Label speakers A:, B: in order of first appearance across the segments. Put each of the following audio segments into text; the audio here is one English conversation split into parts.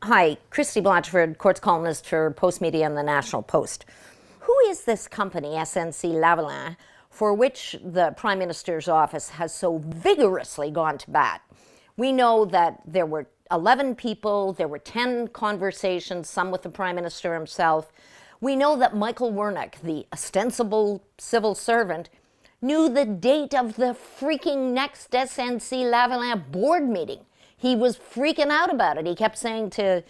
A: Hi, Christy Blanchford, courts columnist for Post Media and the National Post. Who is this company, SNC Lavalin, for which the Prime Minister's office has so vigorously gone to bat? We know that there were 11 people, there were 10 conversations, some with the Prime Minister himself. We know that Michael Wernick, the ostensible civil servant, knew the date of the freaking next SNC Lavalin board meeting. He was freaking out about it. He kept saying to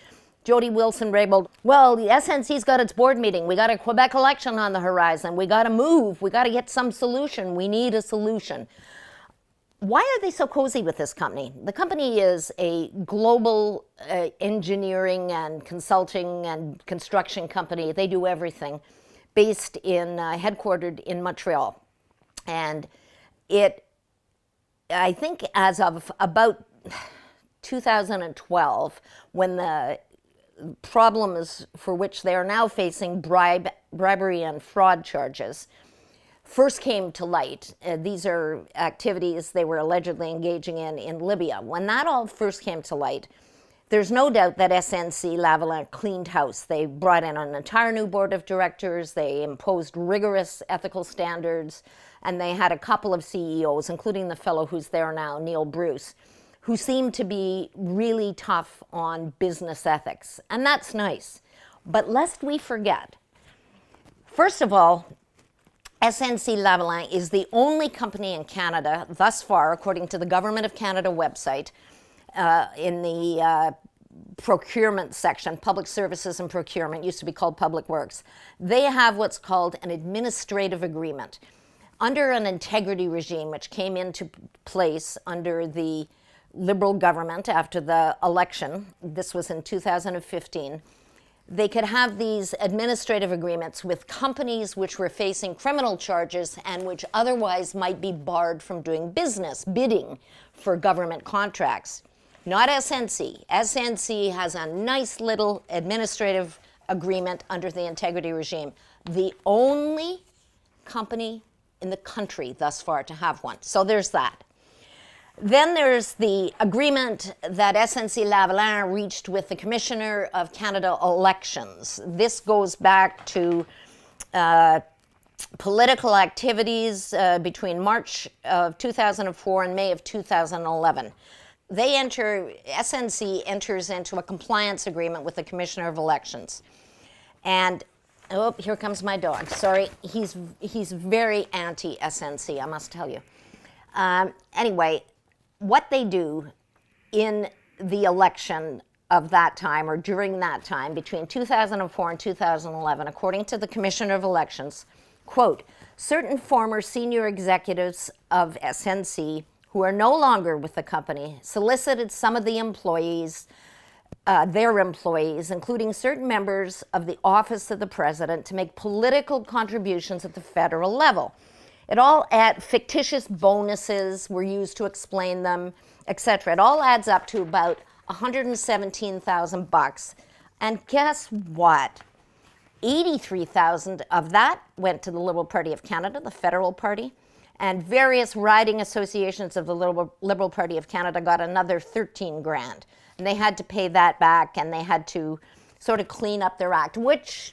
A: Jody Wilson-Raybould, well, the SNC's got its board meeting. We got a Quebec election on the horizon. We got to move. We got to get some solution. We need a solution. Why are they so cozy with this company? The company is a global engineering and consulting and construction company. They do everything, based in, headquartered in Montreal. And I think as of about 2012, when the problems for which they are now facing bribery and fraud charges first came to light. These are activities they were allegedly engaging in Libya. When that all first came to light, there's no doubt that SNC Lavalin cleaned house. They brought in an entire new board of directors, they imposed rigorous ethical standards, and they had a couple of CEOs, including the fellow who's there now, Neil Bruce, who seemed to be really tough on business ethics. And that's nice. But lest we forget, first of all, SNC Lavalin is the only company in Canada thus far, according to the Government of Canada website, in the procurement section, public services and procurement, used to be called Public Works. They have what's called an administrative agreement under an integrity regime, which came into place under the Liberal government after the election. This was in 2015. They could have these administrative agreements with companies which were facing criminal charges and which otherwise might be barred from doing business, bidding for government contracts. Not SNC. SNC has a nice little administrative agreement under the integrity regime. The only company in the country thus far to have one. So there's that. Then there's the agreement that SNC Lavalin reached with the Commissioner of Canada Elections. This goes back to political activities between March of 2004 and May of 2011. SNC enters into a compliance agreement with the Commissioner of Elections. And, oh, here comes my dog. Sorry, he's very anti-SNC, I must tell you. Anyway, what they do in the election of that time, or during that time, between 2004 and 2011, according to the Commissioner of Elections, quote, certain former senior executives of SNC who are no longer with the company solicited some of the employees, their employees, including certain members of the Office of the President, to make political contributions at the federal level. It all fictitious bonuses were used to explain them, etc. It all adds up to about $117,000. And guess what? 83,000 of that went to the Liberal Party of Canada, the federal party, and various riding associations of the Liberal Party of Canada got another 13 grand. And they had to pay that back, and they had to sort of clean up their act,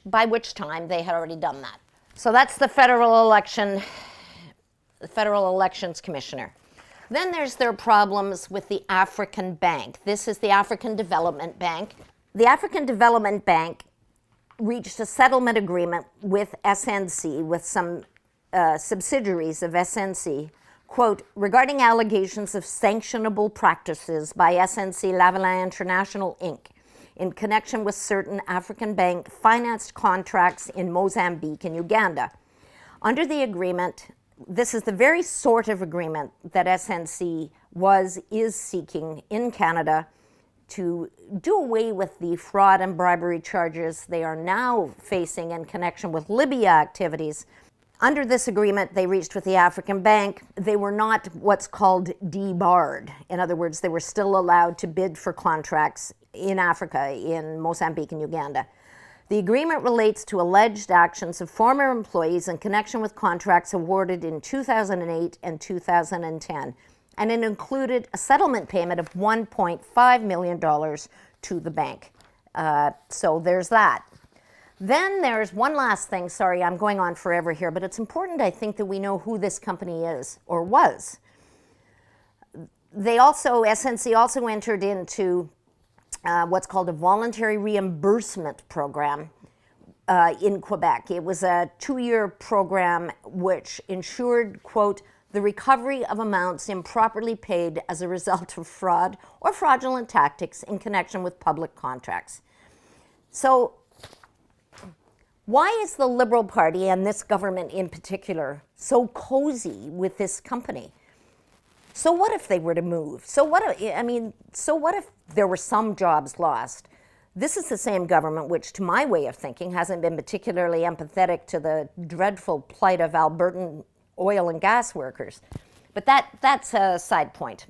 A: by which time they had already done that. So that's the federal Elections Commissioner. Then there's their problems with the African Bank. This is the African Development Bank. The African Development Bank reached a settlement agreement with SNC, with some subsidiaries of SNC, quote, regarding allegations of sanctionable practices by SNC Lavalin International, Inc., in connection with certain African Bank financed contracts in Mozambique and Uganda. Under the agreement, this is the very sort of agreement that SNC is seeking in Canada to do away with the fraud and bribery charges they are now facing in connection with Libya activities. Under this agreement they reached with the African Bank, they were not what's called debarred. In other words, they were still allowed to bid for contracts in Africa, in Mozambique and Uganda. The agreement relates to alleged actions of former employees in connection with contracts awarded in 2008 and 2010, and it included a settlement payment of $1.5 million to the bank. So there's that. Then there's one last thing. Sorry, I'm going on forever here, but it's important, I think, that we know who this company is or was. SNC also entered into what's called a voluntary reimbursement program in Quebec. It was a 2-year program which ensured, quote, the recovery of amounts improperly paid as a result of fraud or fraudulent tactics in connection with public contracts. So why is the Liberal Party, and this government in particular, so cozy with this company? So what if they were to move? So what if there were some jobs lost? This is the same government which, to my way of thinking, hasn't been particularly empathetic to the dreadful plight of Albertan oil and gas workers. But that's a side point.